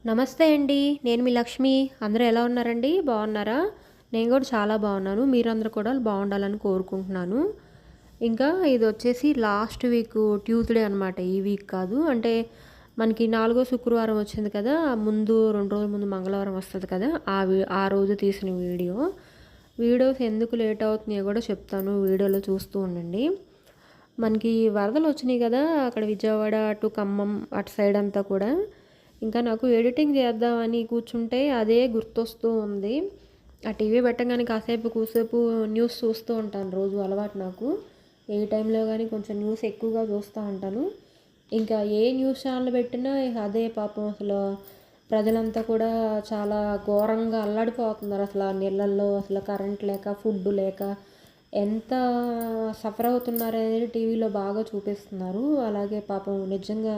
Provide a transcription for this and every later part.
నమస్తే అండి. నేను మీ లక్ష్మి. అందరూ ఎలా ఉన్నారండి? బాగున్నారా? నేను కూడా చాలా బాగున్నాను. మీరందరూ కూడా బాగుండాలని కోరుకుంటున్నాను. ఇంకా ఇదొచ్చేసి లాస్ట్ వీక్ ట్యూస్‌డే అనమాట. ఈ వీక్ కాదు. అంటే మనకి నాలుగో శుక్రవారం వచ్చింది కదా! ముందు 2 రోజుల ముందు మంగళవారం వస్తది కదా! ఆ రోజు తీసిన వీడియో. వీడియోస్ ఎందుకు లేట్ అవుతున్నాయో కూడా చెప్తాను. వీడియోలో చూస్తూ ఉండండి. మనకి వరదలొచ్చినాయి కదా! అక్కడ విజయవాడ టు ఖమ్మం అటు సైడ్ అంతా కూడా. ఇంకా నాకు ఎడిటింగ్ చేద్దామని కూర్చుంటే అదే గుర్తొస్తూ ఉంది. ఆ టీవీ పెట్టంగానే కూసేపు న్యూస్ చూస్తూ ఉంటాను రోజు అలవాటు నాకు. ఏ టైంలో గానీ కొంచెం న్యూస్ ఎక్కువగా చూస్తూ ఉంటాను. ఇంకా ఏ న్యూస్ ఛానల్ పెట్టినా అదే పాపం అసలు ప్రజలంతా కూడా చాలా ఘోరంగా అల్లాడిపోతున్నారు. అసలు ఆ నీళ్ళల్లో అసలు కరెంట్ లేక, ఫుడ్ లేక ఎంత సఫర్ అవుతున్నారనేది టీవీలో బాగా చూపిస్తున్నారు. అలాగే పాపం నిజంగా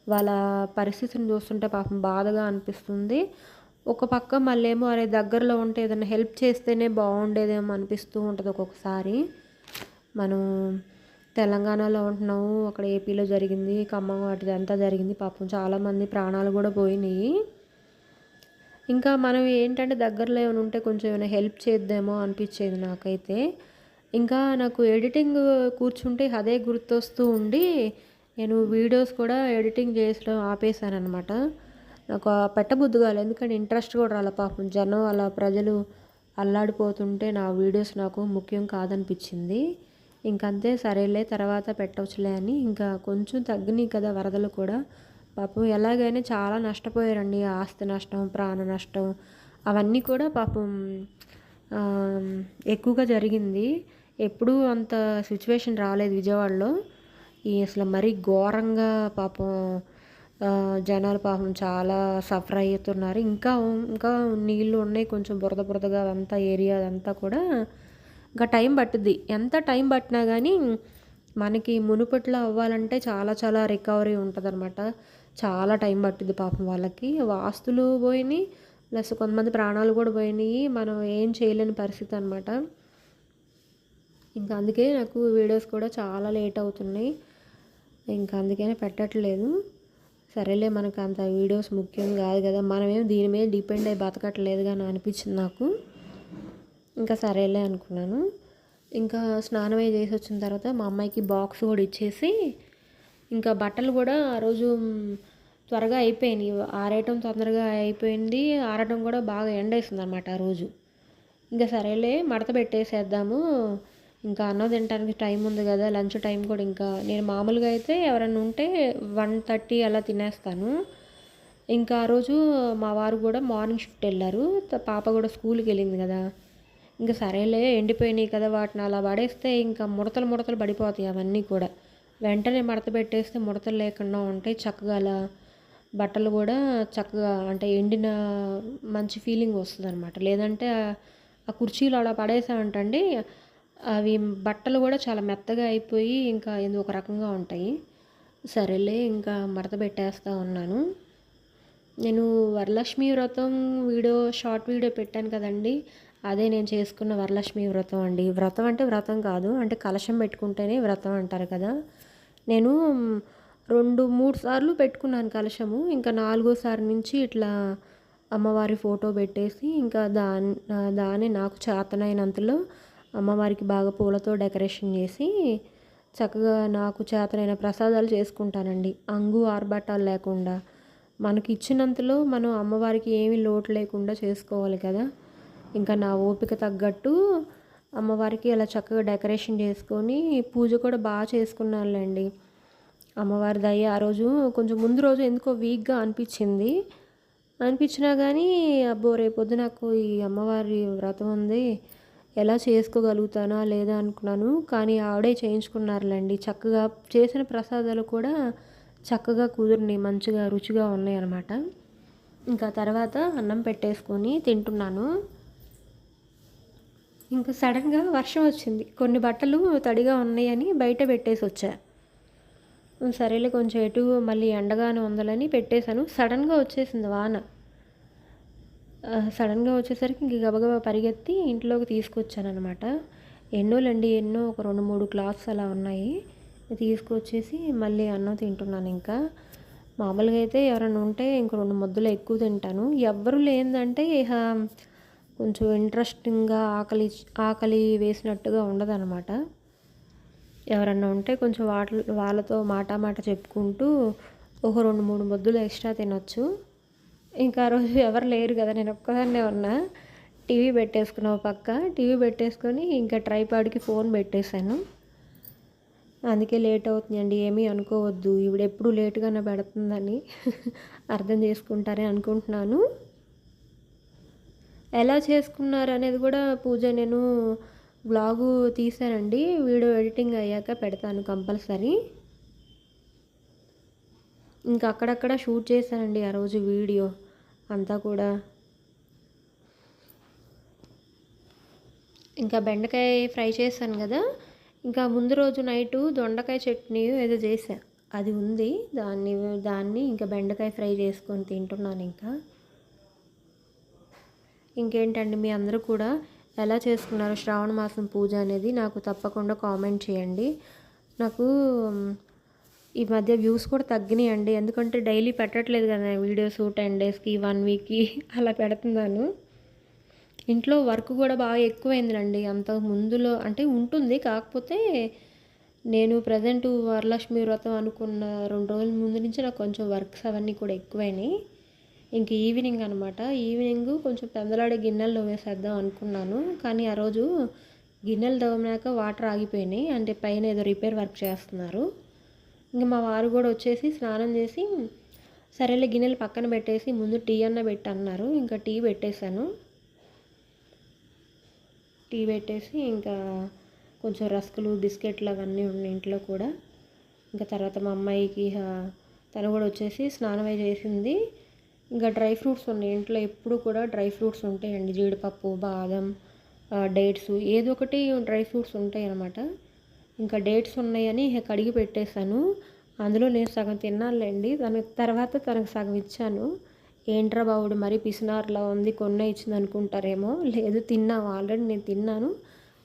వాళ్ళ పరిస్థితిని చూస్తుంటే పాపం బాధగా అనిపిస్తుంది. ఒక పక్క మళ్ళేమో అరే దగ్గరలో ఉంటే ఏదైనా హెల్ప్ చేస్తేనే బాగుండేదేమో అనిపిస్తూ ఉంటుంది ఒక్కొక్కసారి. మనం తెలంగాణలో ఉంటున్నాము. అక్కడ ఏపీలో జరిగింది. ఖమ్మం అటుదంతా జరిగింది. పాపం చాలామంది ప్రాణాలు కూడా పోయినాయి. ఇంకా మనం ఏంటంటే దగ్గరలో ఏమైనా ఉంటే కొంచెం ఏమైనా హెల్ప్ చేద్దామో అనిపించేది నాకైతే. ఇంకా నాకు ఎడిటింగ్ కూర్చుంటే అదే గుర్తొస్తూ ఉండి నేను వీడియోస్ కూడా ఎడిటింగ్ చేయడం ఆపేసాననమాట. నాకు పెట్టబుద్ధి కాలేదు. ఎందుకంటే ఇంట్రెస్ట్ కూడా రాలే. పాపం జనం అలా ప్రజలు అల్లాడిపోతుంటే నా వీడియోస్ నాకు ముఖ్యం కాదనిపించింది. ఇంకంతే సరేలే తర్వాత పెట్టవచ్చులే అని ఇంకా కొంచెం తగ్గినాయి కదా వరదలు కూడా. పాపం ఎలాగైనా చాలా నష్టపోయారండి. ఆస్తి నష్టం, ప్రాణ నష్టం అవన్నీ కూడా పాపం ఎక్కువగా జరిగింది. ఎప్పుడూ అంత సిచ్యువేషన్ రాలేదు విజయవాడలో. అసలు మరీ ఘోరంగా పాపం జనాలు పాపం చాలా సఫర్ అవుతున్నారు. ఇంకా ఇంకా నీళ్ళు ఉన్నాయి కొంచెం బురద బురదగా అదంతా ఏరియా అదంతా కూడా ఇంకా టైం పట్టుద్ది. ఎంత టైం పట్టినా కానీ మనకి మునుపట్లో అవ్వాలంటే చాలా చాలా రికవరీ ఉంటుందన్నమాట. చాలా టైం పట్టుద్ది పాపం వాళ్ళకి. ఆస్తులు పోయినాయి ప్లస్ కొంతమంది ప్రాణాలు కూడా పోయినాయి. మనం ఏం చేయలేని పరిస్థితి అనమాట. ఇంకా అందుకే నాకు వీడియోస్ కూడా చాలా లేట్ అవుతున్నాయి. ఇంకా అందుకనే పెట్టట్లేదు. సరేలే మనకు అంత వీడియోస్ ముఖ్యం కాదు కదా, మనమేం దీని మీద డిపెండ్ అయ్యి బతకట్లేదు కానీ అనిపించింది నాకు. ఇంకా సరేలే అనుకున్నాను. ఇంకా స్నానం అయి చేసి వచ్చిన తర్వాత మా అమ్మాయికి బాక్స్ కూడా ఇచ్చేసి ఇంకా బట్టలు కూడా ఆ రోజు త్వరగా అయిపోయినాయి. ఆరేయటం తొందరగా అయిపోయింది. ఆరటం కూడా బాగా ఎండేసింది అనమాట ఆ రోజు. ఇంకా సరేలే మడత పెట్టేసేద్దాము, ఇంకా అన్నం తినడానికి టైం ఉంది కదా, లంచ్ టైం కూడా ఇంకా నేను మామూలుగా అయితే ఎవరైనా ఉంటే 1:30 అలా తినేస్తాను. ఇంకా ఆ రోజు మా వారు కూడా మార్నింగ్ షిఫ్ట్ వెళ్ళారు. పాప కూడా స్కూల్కి వెళ్ళింది కదా. ఇంకా సరేలే ఎండిపోయినాయి కదా వాటిని అలా పడేస్తే ఇంకా ముడతలు ముడతలు పడిపోతాయి అవన్నీ కూడా. వెంటనే మడత పెట్టేస్తే ముడతలు లేకుండా ఉంటాయి చక్కగా. అలా బట్టలు కూడా చక్కగా అంటే ఎండిన మంచి ఫీలింగ్ వస్తుంది అనమాట. లేదంటే ఆ కుర్చీలు అలా పడేసామంటండి అవి బట్టలు కూడా చాలా మెత్తగా అయిపోయి ఇంకా ఏదో ఒక రకంగా ఉంటాయి. సరేలే ఇంకా మడత పెట్టేస్తూ ఉన్నాను. నేను వరలక్ష్మి వ్రతం షార్ట్ వీడియో పెట్టాను కదండి, అదే నేను చేసుకున్న వరలక్ష్మి వ్రతం అండి. వ్రతం అంటే వ్రతం కాదు, అంటే కలశం పెట్టుకుంటేనే వ్రతం అంటారు కదా. నేను 2, 3 సార్లు పెట్టుకున్నాను కలశము. ఇంకా 4గోసారి నుంచి ఇట్లా అమ్మవారి ఫోటో పెట్టేసి ఇంకా దాన్ని నాకు చేతనైనంతలో అమ్మవారికి బాగా పూలతో డెకరేషన్ చేసి చక్కగా నాకు చేతనైన ప్రసాదాలు చేసుకుంటానండి. ఆర్భాటాలు లేకుండా మనకి ఇచ్చినంతలో మనం అమ్మవారికి ఏమీ లోటు లేకుండా చేసుకోవాలి కదా. ఇంకా నా ఓపిక తగ్గట్టు అమ్మవారికి అలా చక్కగా డెకరేషన్ చేసుకొని పూజ కూడా బాగా చేసుకున్నానులేండి. అమ్మవారి దయ ఆ రోజు కొంచెం ముందు రోజు ఎందుకో వీక్గా అనిపించినా కానీ అబ్బో రేపొద్దు నాకు ఈ అమ్మవారి వ్రతం ఉంది, ఎలా చేసుకోగలుగుతానా లేదా అనుకున్నాను. కానీ ఆవిడే చేయించుకున్నారులేండి. చక్కగా చేసిన ప్రసాదాలు కూడా చక్కగా కుదిరినాయి, మంచిగా రుచిగా ఉన్నాయి అన్నమాట. ఇంకా తర్వాత అన్నం పెట్టేసుకొని తింటున్నాను. ఇంకా సడన్గా వర్షం వచ్చింది. కొన్ని బట్టలు తడిగా ఉన్నాయని బయట పెట్టేసి వచ్చా. సరేలే కొంచెం ఎటు మళ్ళీ ఎండగానే ఉందని పెట్టేశాను. సడన్గా వచ్చేసింది వాన. సడన్గా వచ్చేసరికి ఇంక గబగబా పరిగెత్తి ఇంట్లోకి తీసుకొచ్చానమాట. ఎన్నో ఒక 2, 3 క్లాత్స్ అలా ఉన్నాయి. తీసుకొచ్చేసి మళ్ళీ అన్నం తింటున్నాను. ఇంకా మామూలుగా అయితే ఎవరైనా ఉంటే ఇంక 2 ముద్దలు ఎక్కువ తింటాను. ఎవ్వరు లేనిదంటే ఇహ కొంచెం ఇంట్రెస్టింగ్‌గా ఆకలి వేసినట్టుగా ఉండదనమాట. ఎవరన్నా ఉంటే కొంచెం వాళ్ళతో మాట మాట చెప్పుకుంటూ ఒక 2, 3 ముద్దలు ఎక్స్ట్రా తినొచ్చు. ఇంకా ఆ రోజు ఎవరు లేరు కదా! నేను ఒక్కదాన్నే ఉన్నా. టీవీ పెట్టేసుకున్నా ఓ పక్క. టీవీ పెట్టేసుకొని ఇంకా ట్రైపాడ్‌కి ఫోన్ పెట్టేశాను. అందుకే లేట్ అవుతుందండి. ఏమీ అనుకోవద్దు. ఈవిడెప్పుడు లేట్‌గానే పెడుతుందని అర్థం చేసుకుంటారని అనుకుంటున్నాను. ఎలా చేసుకున్నారనేది కూడా పూజ నేను వ్లాగు తీశానండి. వీడియో ఎడిటింగ్ అయ్యాక పెడతాను కంపల్సరీ. ఇంకా అక్కడక్కడ షూట్ చేశానండి ఆ రోజు వీడియో అంతా కూడా. ఇంకా బెండకాయ ఫ్రై చేశాను కదా! ఇంకా ముందు రోజు నైటు దొండకాయ చట్నీ ఏదో చేశా. అది ఉంది. దాన్ని ఇంకా బెండకాయ ఫ్రై చేసుకొని తింటున్నాను ఇంకా. ఇంకేంటండి మీ అందరూ కూడా ఎలా చేసుకున్నారు శ్రావణ మాసం పూజ అనేది నాకు తప్పకుండా కామెంట్ చేయండి. నాకు ఈ మధ్య వ్యూస్ కూడా తగ్గినాయండి. ఎందుకంటే డైలీ పెట్టట్లేదు కదా వీడియోస్ 10 డేస్కి 1 వీక్కి అలా పెడుతున్నాను. ఇంట్లో వర్క్ కూడా బాగా ఎక్కువైందండి. అంతకు ముందులో అంటే ఉంటుంది. కాకపోతే నేను ప్రజెంట్ వరలక్ష్మి వ్రతం అనుకున్న 2 రోజుల ముందు నుంచి నాకు కొంచెం వర్క్స్ అవన్నీ కూడా ఎక్కువైనాయి. ఇంక ఈవినింగ్ అనమాట. ఈవినింగ్ కొంచెం పెందలాడే గిన్నెలు తోమేసేద్దాం అనుకున్నాను. కానీ ఆ రోజు గిన్నెలు తోమాక వాటర్ ఆగిపోయినాయి. అంటే పైన ఏదో రిపేర్ వర్క్ చేస్తున్నారు. ఇంక మా వారు కూడా వచ్చేసి స్నానం చేసి సరేలే గిన్నెలు పక్కన పెట్టేసి ముందు టీ అన్న పెట్టన్నారు. ఇంకా టీ పెట్టేశాను. టీ పెట్టేసి ఇంకా కొంచెం రస్కులు బిస్కెట్లు అవన్నీ ఉన్నాయి ఇంట్లో కూడా. ఇంకా తర్వాత మా అమ్మాయికి తను కూడా వచ్చేసి స్నానం చేసింది. ఇంకా డ్రై ఫ్రూట్స్ ఉన్నాయి ఇంట్లో. ఎప్పుడు కూడా డ్రై ఫ్రూట్స్ ఉంటాయండి. జీడిపప్పు, బాదం, డేట్స్ ఏదో ఒకటి డ్రై ఫ్రూట్స్ ఉంటాయి అన్నమాట. ఇంకా డేట్స్ ఉన్నాయని కడిగి పెట్టేశాను. అందులో నేను సగం తిన్నానులేండి. తర్వాత తనకు సగం ఇచ్చాను. ఏంట్రా బావుడు మరీ పిసినారులా ఉంది కొన్నే ఇచ్చింది అనుకుంటారేమో. లేదు తిన్నాము ఆల్రెడీ నేను తిన్నాను.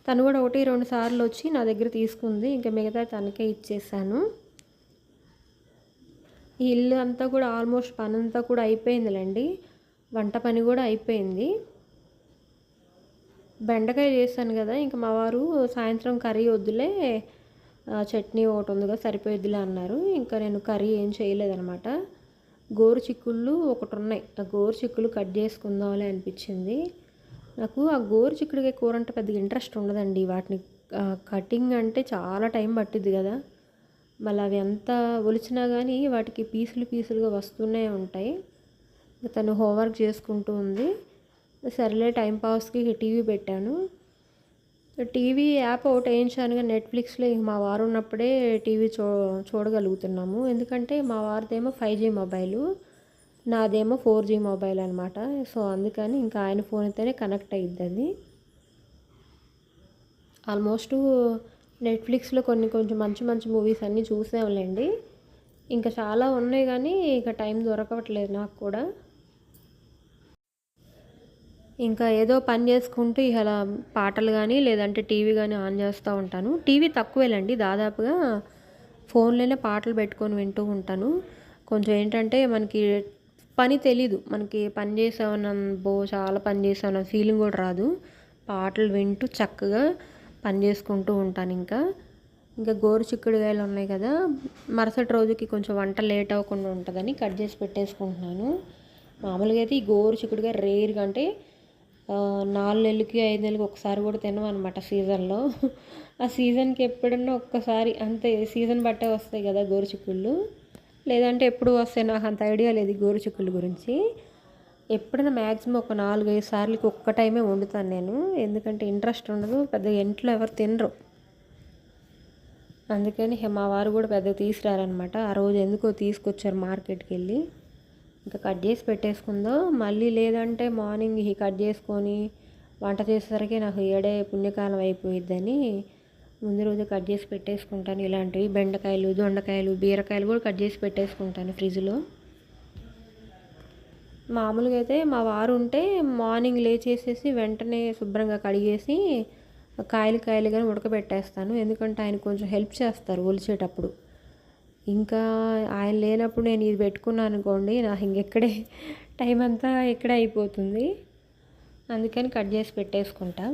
తను కూడా 1, 2 సార్లు వచ్చి నా దగ్గర తీసుకుంది. ఇంకా మిగతా తనకే ఇచ్చేసాను. ఈ ఇల్లు అంతా కూడా ఆల్మోస్ట్ పని అంతా కూడా అయిపోయిందిలేండి. వంట పని కూడా అయిపోయింది. బెండకాయ చేశాను కదా! ఇంకా మా వారు సాయంత్రం కర్రీ వద్దులే చట్నీ ఒకటి ఉందిగా సరిపోయిద్దిలే అన్నారు. ఇంకా నేను కర్రీ ఏం చేయలేదనమాట. గోరు చిక్కుళ్ళు ఒకటి ఉన్నాయి. ఆ గోరు చిక్కులు కట్ చేసుకుందాంలే అనిపించింది. నాకు ఆ గోరు చిక్కుడుకాయ కూర అంటే పెద్దగా ఇంట్రెస్ట్ ఉండదండి. వాటిని కటింగ్ అంటే చాలా టైం పట్టిద్ది కదా! మళ్ళీ అవి ఎంత ఒలిచినా కానీ వాటికి పీసులుగా వస్తూనే ఉంటాయి. తను హోంవర్క్ చేసుకుంటూ ఉంది. సరేలే టైంపాస్కి టీవీ పెట్టాను. టీవీ యాప్ ఒకటి వేయించాను కానీ నెట్ఫ్లిక్స్లో మా వారు ఉన్నప్పుడే టీవీ చూడగలుగుతున్నాము. ఎందుకంటే మా వారిదేమో 5G మొబైలు, నాదేమో 4G మొబైల్ అనమాట. సో అందుకని ఇంకా ఆయన ఫోన్ అయితేనే కనెక్ట్ అయ్యిద్ది అది. ఆల్మోస్ట్ నెట్ఫ్లిక్స్లో కొంచెం మంచి మూవీస్ అన్నీ చూసాంలేండి. ఇంకా చాలా ఉన్నాయి కానీ ఇక టైం దొరకట్లేదు నాకు కూడా. ఇంకా ఏదో పని చేసుకుంటూ ఇలా పాటలు కానీ లేదంటే టీవీ కానీ ఆన్ చేస్తూ ఉంటాను. టీవీ తక్కువేలండి. దాదాపుగా ఫోన్లోనే పాటలు పెట్టుకొని వింటూ ఉంటాను. కొంచెం ఏంటంటే మనకి పని తెలీదు. మనకి పని చేసామన్న చాలా పని చేసామన్న ఫీలింగ్ కూడా రాదు. పాటలు వింటూ చక్కగా పని చేసుకుంటూ ఉంటాను. ఇంకా గోరు చిక్కుడుకాయలు ఉన్నాయి కదా! మరుసటి రోజుకి కొంచెం వంట లేట్ అవ్వకుండా ఉంటుందని కట్ చేసి పెట్టేసుకుంటున్నాను. మామూలుగా అయితే ఈ గోరు చిక్కుడుకాయ రేర్గా అంటే 4 నెలలకి 5 నెలలకి ఒకసారి కూడా తినమన్నమాట సీజన్లో. ఆ సీజన్కి ఎప్పుడన్నా ఒక్కసారి అంతే. సీజన్ బట్టే వస్తాయి కదా గోరుచిక్కుళ్ళు. లేదంటే ఎప్పుడు వస్తాయి నాకు అంత ఐడియా లేదు ఈ గోరుచిక్కుళ్ళ గురించి. ఎప్పుడైనా మ్యాక్సిమం ఒక 4, 5 సార్లకి ఒక్క టైమే వండుతాను నేను. ఎందుకంటే ఇంట్రెస్ట్ ఉండదు. పెద్దగా ఇంట్లో ఎవరు తినరు. అందుకని మా వారు కూడా పెద్దగా తీసుకురారనమాట. ఆ రోజు ఎందుకో తీసుకొచ్చారు మార్కెట్కి వెళ్ళి. ఇంకా కట్ చేసి పెట్టేసుకుందాం. మళ్ళీ లేదంటే మార్నింగ్ కట్ చేసుకొని వంట చేసేసరికి నాకు ఏడే పుణ్యకాలం అయిపోయిద్దని ముందు రోజు కట్ చేసి పెట్టేసుకుంటాను. ఇలాంటివి బెండకాయలు, దొండకాయలు, బీరకాయలు కూడా కట్ చేసి పెట్టేసుకుంటాను ఫ్రిడ్జ్లో. మామూలుగా అయితే మా వారు ఉంటే మార్నింగ్ లేచేసేసి వెంటనే శుభ్రంగా కడిగేసి కాయలుగానే ఉడకబెట్టేస్తాను. ఎందుకంటే ఆయన కొంచెం హెల్ప్ చేస్తారు ఒలిచేటప్పుడు. ఇంకా ఆయన లేనప్పుడు నేను ఇది పెట్టుకున్నాను అనుకోండి, నాకు ఇంకెక్కడే టైం అంతా ఇక్కడే అయిపోతుంది. అందుకని కట్ చేసి పెట్టేసుకుంటా.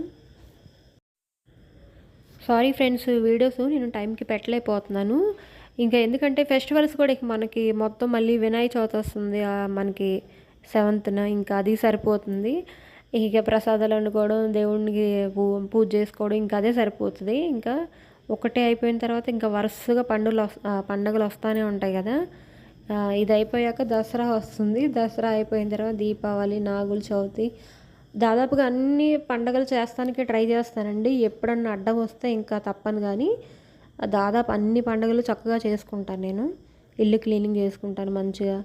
సారీ ఫ్రెండ్స్, వీడియోస్ నేను టైంకి పెట్టలేకపోతున్నాను. ఇంకా ఎందుకంటే ఫెస్టివల్స్ కూడా ఇక మనకి మొత్తం మళ్ళీ వినాయక చవితి వస్తుంది మనకి 7th ఇంకా అది సరిపోతుంది. ఇక ప్రసాదాలు వండుకోవడం, దేవుడికి పూజ చేసుకోవడం ఇంకా అదే సరిపోతుంది. ఇంకా ఒకటే అయిపోయిన తర్వాత ఇంకా వరుసగా పండుగలు వస్తూనే ఉంటాయి కదా. ఇది అయిపోయాక దసరా వస్తుంది. దసరా అయిపోయిన తర్వాత దీపావళి, నాగుల చవితి, దాదాపుగా అన్ని పండుగలు చేస్తానికి ట్రై చేస్తానండి. ఎప్పుడన్నా అడ్డం వస్తే ఇంకా తప్పను, కానీ దాదాపు అన్ని పండుగలు చక్కగా చేసుకుంటాను నేను. ఇల్లు క్లీనింగ్ చేసుకుంటాను మంచిగా,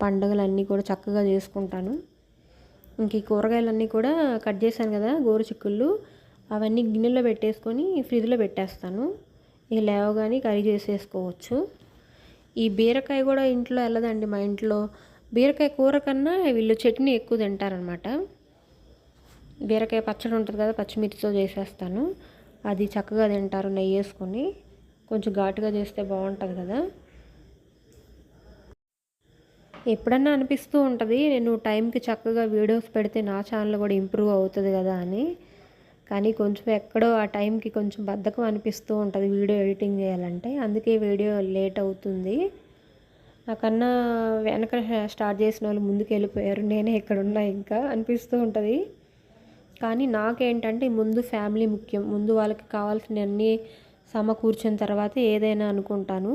పండుగలన్నీ కూడా చక్కగా చేసుకుంటాను. ఇంక ఈ కూరగాయలన్నీ కూడా కట్ చేశాను కదా గోరుచిక్కుళ్ళు, అవన్నీ గిన్నెలో పెట్టేసుకొని ఫ్రిడ్జ్లో పెట్టేస్తాను. ఇక లేవగానే కర్రీ చేసేసుకోవచ్చు. ఈ బీరకాయ కూడా ఇంట్లో వెళ్ళదండి మా ఇంట్లో. బీరకాయ కూర కన్నా వీళ్ళు చట్నీ ఎక్కువ తింటారనమాట. బీరకాయ పచ్చడి ఉంటుంది కదా, పచ్చిమిర్చితో చేసేస్తాను. అది చక్కగా తింటారు నెయ్యి వేసుకొని. కొంచెం ఘాటుగా చేస్తే బాగుంటుంది కదా. ఎప్పుడన్నా అనిపిస్తూ ఉంటుంది నేను టైంకి చక్కగా వీడియోస్ పెడితే నా ఛానల్ కూడా ఇంప్రూవ్ అవుతుంది కదా అని. కానీ కొంచెం ఎక్కడో ఆ టైంకి కొంచెం బద్ధకం అనిపిస్తూ ఉంటుంది వీడియో ఎడిటింగ్ చేయాలంటే. అందుకే వీడియో లేట్ అవుతుంది. నాకన్నా వెనక స్టార్ట్ చేసిన వాళ్ళు ముందుకు వెళ్ళిపోయారు, నేనే ఎక్కడున్నా ఇంకా అనిపిస్తూ ఉంటుంది. కానీ నాకేంటంటే ముందు ఫ్యామిలీ ముఖ్యం. ముందు వాళ్ళకి కావాల్సినవన్నీ సమకూర్చిన తర్వాత ఏదైనా అనుకుంటాను.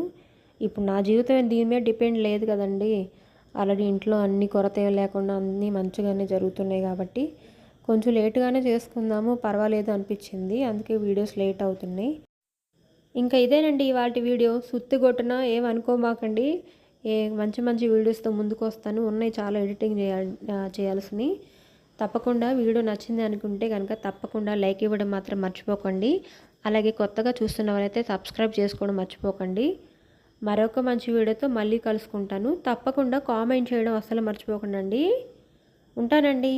ఇప్పుడు నా జీవితం దీని మీద డిపెండ్ లేదు కదండి. ఆల్రెడీ ఇంట్లో అన్ని కొరత లేకుండా అన్నీ మంచిగానే జరుగుతున్నాయి కాబట్టి కొంచెం లేటుగానే చేసుకుందాము పర్వాలేదు అనిపించింది. అందుకే వీడియోస్ లేట్ అవుతున్నాయి. ఇంకా ఇదేనండి ఇవాల్టి వీడియో. సుత్తి కొట్టినా ఏమనుకోమాకండి. మంచి మంచి వీడియోస్తో ముందుకు వస్తాను. ఉన్నాయి చాలా ఎడిటింగ్ చేయాల్సినవి. తప్పకుండా వీడియో నచ్చింది అనుకుంటే కనుక తప్పకుండా లైక్ ఇవ్వడం మాత్రం మర్చిపోకండి. అలాగే కొత్తగా చూస్తున్న వాళ్ళైతే సబ్స్క్రైబ్ చేసుకోవడం మర్చిపోకండి. మరొక మంచి వీడియోతో మళ్ళీ కలుసుకుంటాను. తప్పకుండా కామెంట్ చేయడం అస్సలు మర్చిపోకండి. ఉంటానండి.